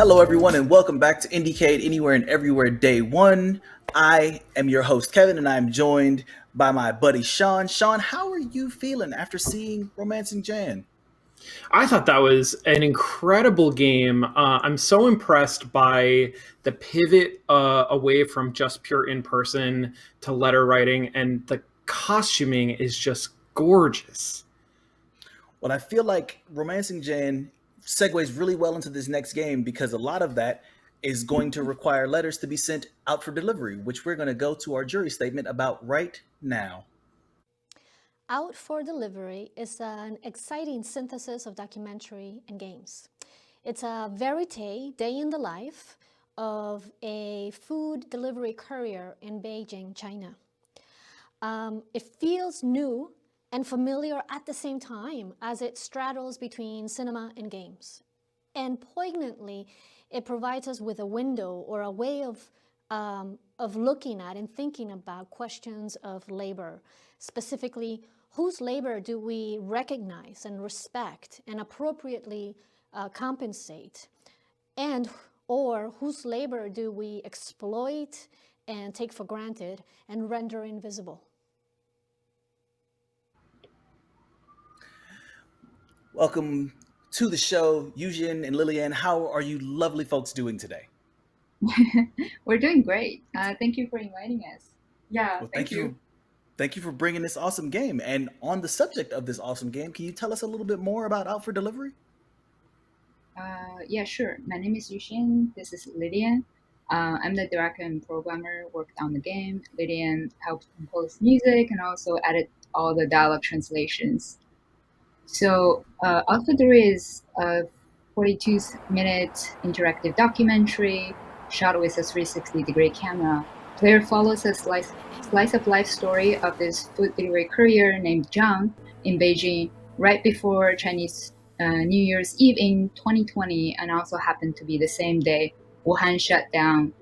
Hello, everyone, and welcome back to IndieCade Anywhere and Everywhere Day 1. I am your host, Kevin, and I'm joined by my buddy, Sean. Sean, how are you feeling after seeing Romancing Jan? I thought that was an incredible game. I'm so impressed by the pivot away from just pure in person to letter writing, and the costuming is just gorgeous. Well, I feel like Romancing Jan segues really well into this next game because a lot of that is going to require letters to be sent out for delivery, which we're going to go to our jury statement about right now. Out for Delivery is an exciting synthesis of documentary and games. It's a verite day in the life of a food delivery courier in Beijing, China. It feels new and familiar at the same time as it straddles between cinema and games. And poignantly, it provides us with a window or a way of looking at and thinking about questions of labor, specifically whose labor do we recognize and respect and appropriately compensate, and or whose labor do we exploit and take for granted and render invisible. Welcome to the show, Yuxin and Lillyan. How are you lovely folks doing today? We're doing great. Thank you for inviting us. Yeah, Well, thank you. Thank you for bringing this awesome game. And on the subject of this awesome game, can you tell us a little bit more about Out for Delivery? Yeah, sure. My name is Yuxin. This is Lillyan. I'm the director and programmer, worked on the game. Lillyan helped compose music and also edit all the dialogue translations. So, Alpha 3 is a 42-minute interactive documentary shot with a 360-degree camera. Player follows a slice of life story of this food delivery courier named Zhang in Beijing right before Chinese New Year's Eve in 2020, and also happened to be the same day Wuhan shut down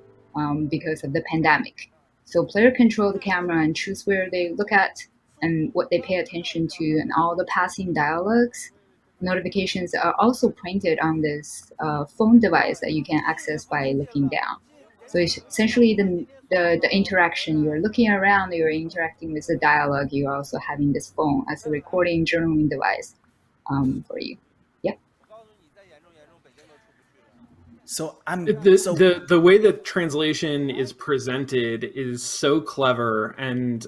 because of the pandemic. So player control the camera and choose where they look at and what they pay attention to, and all the passing dialogues. Notifications are also printed on this phone device that you can access by looking down. So it's essentially the interaction. You're looking around, you're interacting with the dialogue, you're also having this phone as a recording journaling device for you. Yep. So I'm The way the translation is presented is so clever and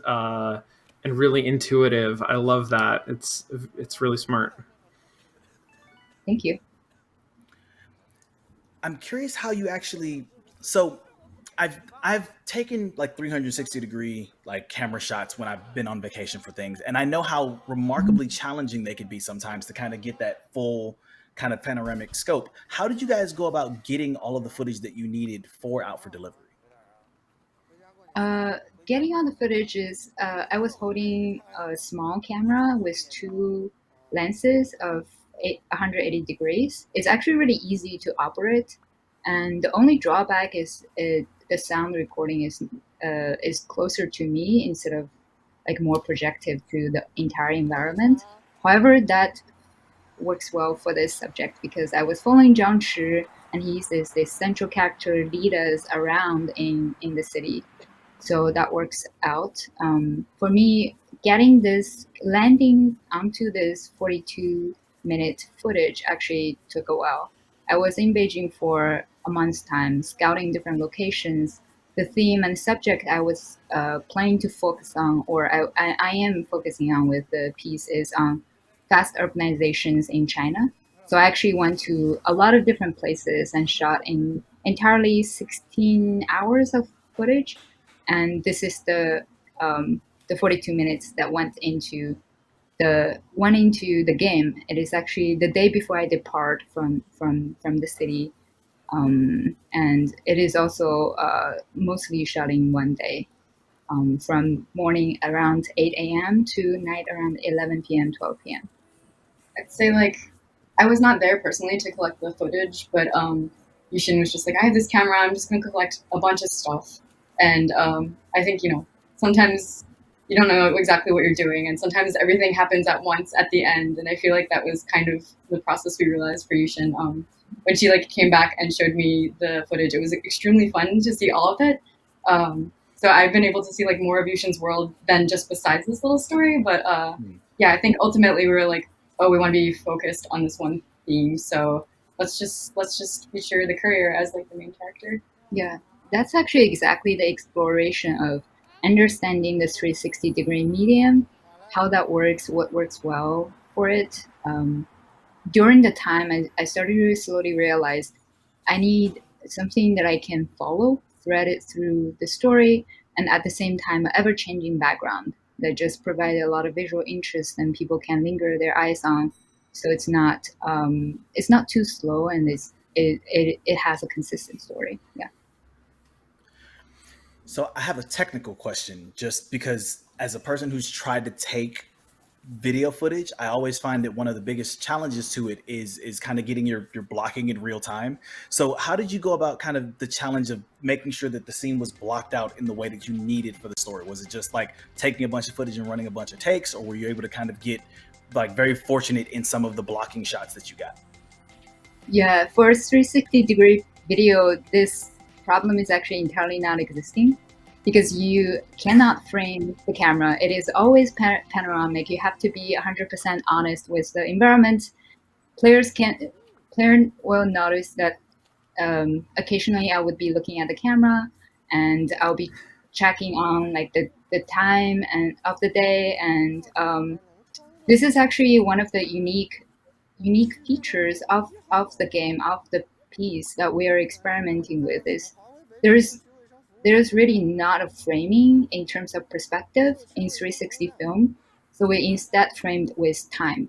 really intuitive. I love that. It's really smart. Thank you. I'm curious how you actually. So I've taken like 360-degree like camera shots when I've been on vacation for things, and I know how remarkably challenging they could be sometimes to kind of get that full kind of panoramic scope. How did you guys go about getting all of the footage that you needed for Out for Delivery? Getting on the footage is I was holding a small camera with two lenses of 180 degrees. It's actually really easy to operate, and the only drawback is the sound recording is closer to me instead of like more projective to the entire environment. However, that works well for this subject because I was following Zhang Shi, and he's this central character lead us around in the city. So that works out. For me, getting this landing onto this 42-minute footage actually took a while. I was in Beijing for a month's time, scouting different locations. The theme and subject I was planning to focus on, or I am focusing on with the piece, is on fast urbanizations in China. So I actually went to a lot of different places and shot in entirely 16 hours of footage, and this is the 42 minutes that went into the game. It is actually the day before I depart from the city, and it is also mostly shot in one day, from morning around 8 a.m. to night around 11 p.m., 12 p.m. I'd say I was not there personally to collect the footage, but Yushin was just like, I have this camera, I'm just gonna collect a bunch of stuff. And I think, sometimes you don't know exactly what you're doing, and sometimes everything happens at once at the end. And I feel like that was kind of the process we realized for Yushin. when she like came back and showed me the footage, it was extremely fun to see all of it. So I've been able to see like more of Yushin's world than just besides this little story. But yeah, I think ultimately we were like, oh, we want to be focused on this one theme. So let's just feature the courier as like the main character. Yeah, that's actually exactly the exploration of understanding the 360-degree medium, how that works, what works well for it. During the time, I started to slowly realize I need something that I can follow, thread it through the story, and at the same time, an ever-changing background that just provided a lot of visual interest and people can linger their eyes on. So it's not too slow, and it has a consistent story. Yeah. So I have a technical question, just because as a person who's tried to take video footage, I always find that one of the biggest challenges to it is kind of getting your blocking in real time. So how did you go about kind of the challenge of making sure that the scene was blocked out in the way that you needed for the story? Was it just like taking a bunch of footage and running a bunch of takes, or were you able to kind of get like very fortunate in some of the blocking shots that you got? Yeah, for 360-degree video, this problem is actually entirely not existing because you cannot frame the camera. It is always panoramic. You have to be 100% honest with the environment. Player will notice that occasionally I would be looking at the camera and I'll be checking on like the time and of the day, and this is actually one of the unique features of the game, of the piece that we are experimenting with. Is there's there's really not a framing in terms of perspective in 360 film, so we instead framed with time.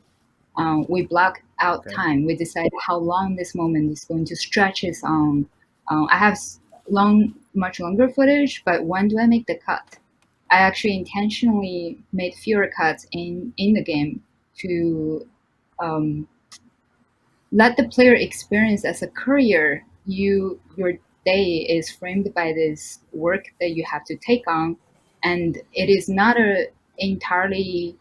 We block out Okay. time. We decide how long this moment is going to stretch its on. I have much longer footage, but when do I make the cut? I actually intentionally made fewer cuts in the game to um, let the player experience as a courier. Your day is framed by this work that you have to take on, and it is not a entirely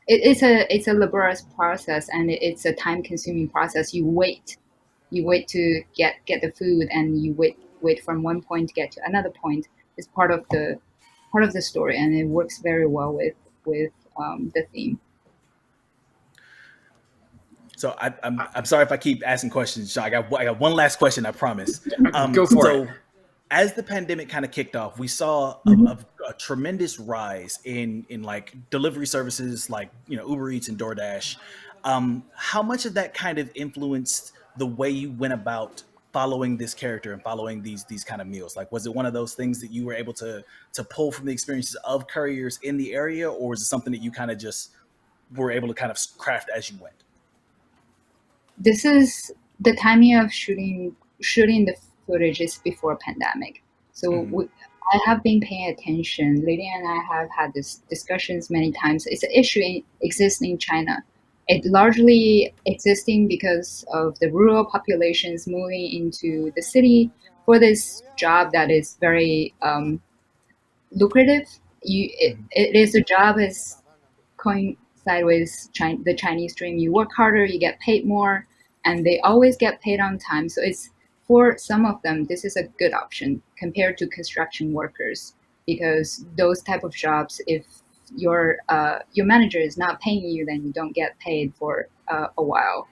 it's a laborious process, and it's a time consuming process. You wait to get the food, and you wait from one point to get to another point. It's part of the story, and it works very well with the theme. So I'm sorry if I keep asking questions, Sean. I got one last question, I promise. Go for it. So as the pandemic kind of kicked off, we saw Mhm. a tremendous rise in like delivery services like Uber Eats and DoorDash. How much of that kind of influenced the way you went about following this character and following these kind of meals? Like, was it one of those things that you were able to pull from the experiences of couriers in the area, or was it something that you kind of just were able to kind of craft as you went? This is the timing of shooting the footage is before pandemic, so Mhm. I have been paying attention. Lily and I have had this discussions many times. It's an issue exists in China. It largely existing because of the rural populations moving into the city for this job that is very lucrative. Mhm. It is a job is coincide with the Chinese dream. You work harder, you get paid more, and they always get paid on time. So it's for some of them, this is a good option compared to construction workers, because those type of jobs, if your manager is not paying you, then you don't get paid for a while.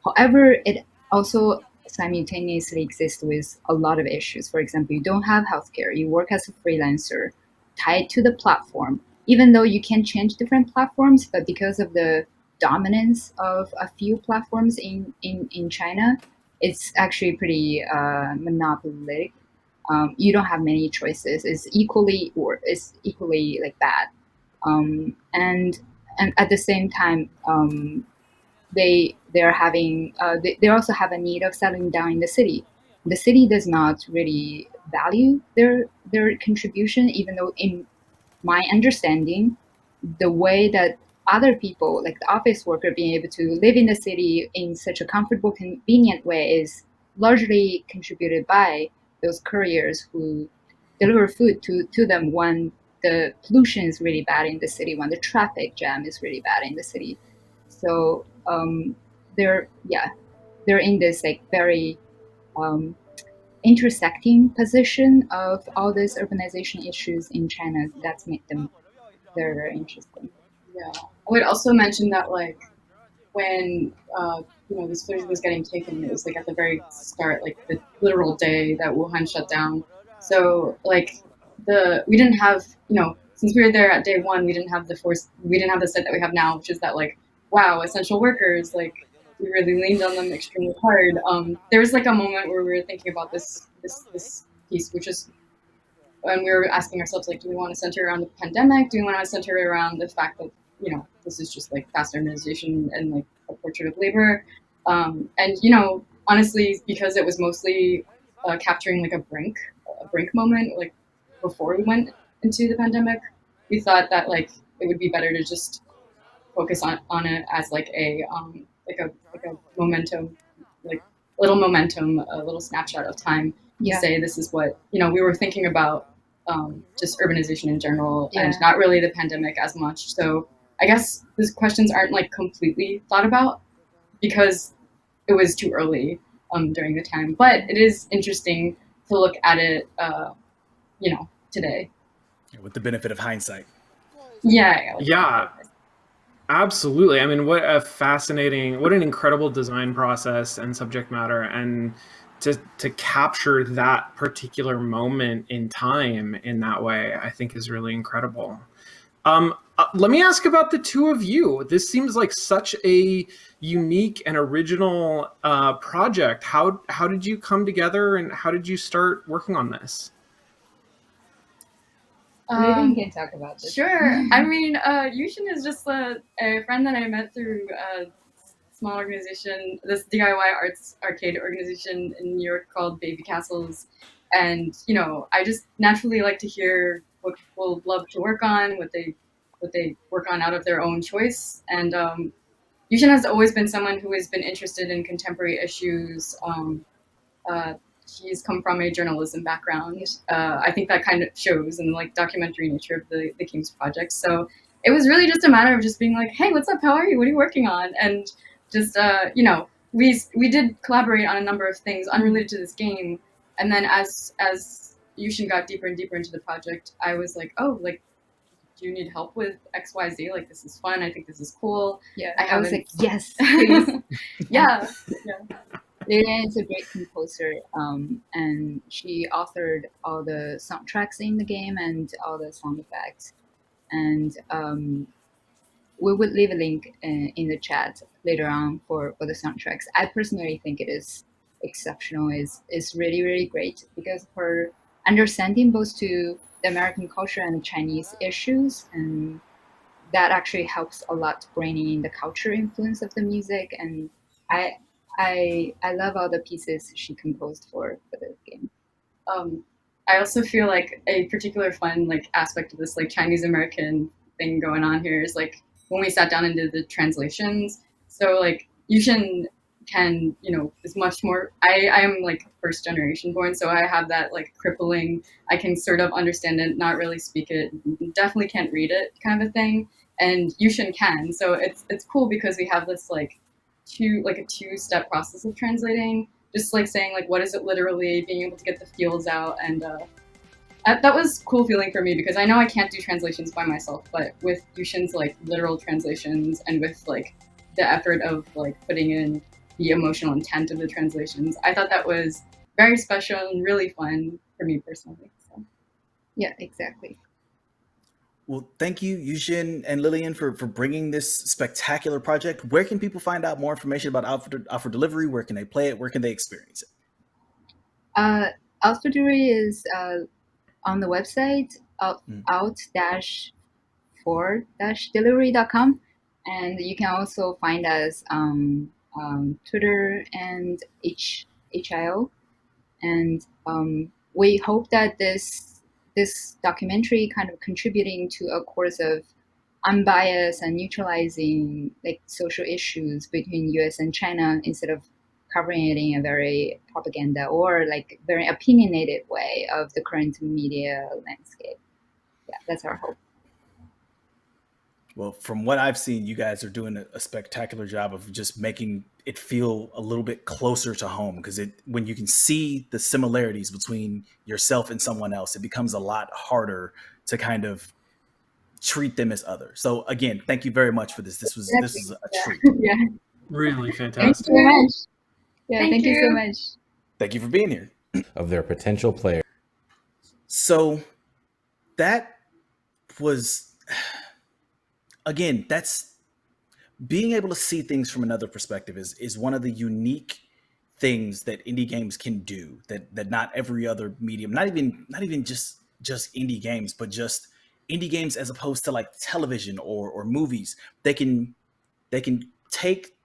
However, it also simultaneously exists with a lot of issues. For example, you don't have healthcare, you work as a freelancer tied to the platform, even though you can change different platforms, but because of the dominance of a few platforms in China, it's actually pretty monopolistic. You don't have many choices. It's equally like bad. And at the same time, they also have a need of settling down in the city. The city does not really value their contribution, even though in my understanding, the way that other people, like the office worker, being able to live in the city in such a comfortable, convenient way is largely contributed by those couriers who deliver food to them when the pollution is really bad in the city, when the traffic jam is really bad in the city. So yeah, they're in this like very intersecting position of all these urbanization issues in China. That's made them very, very interesting. Yeah, I would also mention that like when this footage was getting taken, it was like at the very start, like the literal day that Wuhan shut down. So like we didn't have since we were there at day one, we didn't have the set that we have now, which is that like wow, essential workers, like we really leaned on them extremely hard. There was like a moment where we were thinking about this piece, which is when we were asking ourselves like, do we want to center around the pandemic? Do we want to center it around the fact that this is just like fast urbanization and like a portrait of labor? And honestly, because it was mostly capturing like a brink moment, like before we went into the pandemic, we thought that like it would be better to just focus on it as like a momentum, like little momentum, a little snapshot of time to say this is what we were thinking about, just urbanization in general, and not really the pandemic as much. So I guess these questions aren't like completely thought about because it was too early during the time, but it is interesting to look at it today with the benefit of hindsight. Yeah, absolutely. I mean, what an incredible design process and subject matter, and to capture that particular moment in time in that way, I think is really incredible. Let me ask about the two of you. This seems like such a unique and original project. How did you come together, and how did you start working on this? Maybe you can talk about this. Sure. I mean, Yuxin is just a friend that I met through a small organization, this DIY arts arcade organization in New York called Baby Castles. And, I just naturally like to hear what people love to work on, what they work on out of their own choice. And Yuxin has always been someone who has been interested in contemporary issues. She's come from a journalism background. I think that kind of shows in the like documentary nature of the game's project. So it was really just a matter of just being like, hey, what's up? How are you? What are you working on? And just we did collaborate on a number of things unrelated to this game. And then as Yuxin got deeper and deeper into the project, I was like, oh, like, do you need help with XYZ? Like, this is fun. I think this is cool. Yeah, I was like, yes, please. yeah. Lillyan is a great composer, and she authored all the soundtracks in the game and all the sound effects. And we would leave a link in the chat later on for the soundtracks. I personally think it is exceptional. Is really, really great because her understanding both to the American culture and the Chinese issues, and that actually helps a lot bringing in the culture influence of the music. And I love all the pieces she composed for the game. I also feel like a particular fun like aspect of this like Chinese American thing going on here is like when we sat down and did the translations. So like Yuxin can is much more. I am like first generation born, so I have that like crippling. I can sort of understand it, not really speak it, definitely can't read it kind of a thing. And Yuxin can, so it's cool because we have this like a two-step process of translating, just like saying like what is it literally, being able to get the feels out, and that was cool feeling for me because I know I can't do translations by myself, but with Yuxin's like literal translations and with like the effort of like putting in the emotional intent of the translations, I thought that was very special and really fun for me personally. So. Yeah, exactly. Well, thank you, Yuxin and Lillyan, for bringing this spectacular project. Where can people find out more information about Out for Delivery? Where can they play it? Where can they experience it? Out for Delivery is on the website, out-for-delivery.com. And you can also find us on Twitter and HIO. And we hope that this documentary kind of contributing to a course of unbiased and neutralizing like social issues between US and China instead of covering it in a very propaganda or like very opinionated way of the current media landscape. Yeah, that's our hope. Well, from what I've seen, you guys are doing a spectacular job of just making it feel a little bit closer to home, because when you can see the similarities between yourself and someone else, it becomes a lot harder to kind of treat them as others. So again, thank you very much for this. This is a treat. Yeah. Really Thank fantastic. you so much. Yeah, Thank thank you so you. much. Thank you for being here. Of their potential players. So that was, again, that's being able to see things from another perspective is one of the unique things that indie games can do that not every other medium, not even just indie games, but just indie games as opposed to like television or movies. They can take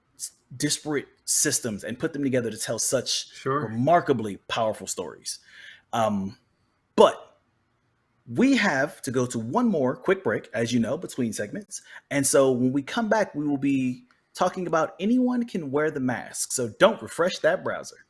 disparate systems and put them together to tell such remarkably powerful stories. But we have to go to one more quick break, as you know, between segments. And so when we come back, we will be talking about Anyone Can Wear the Mask. So don't refresh that browser.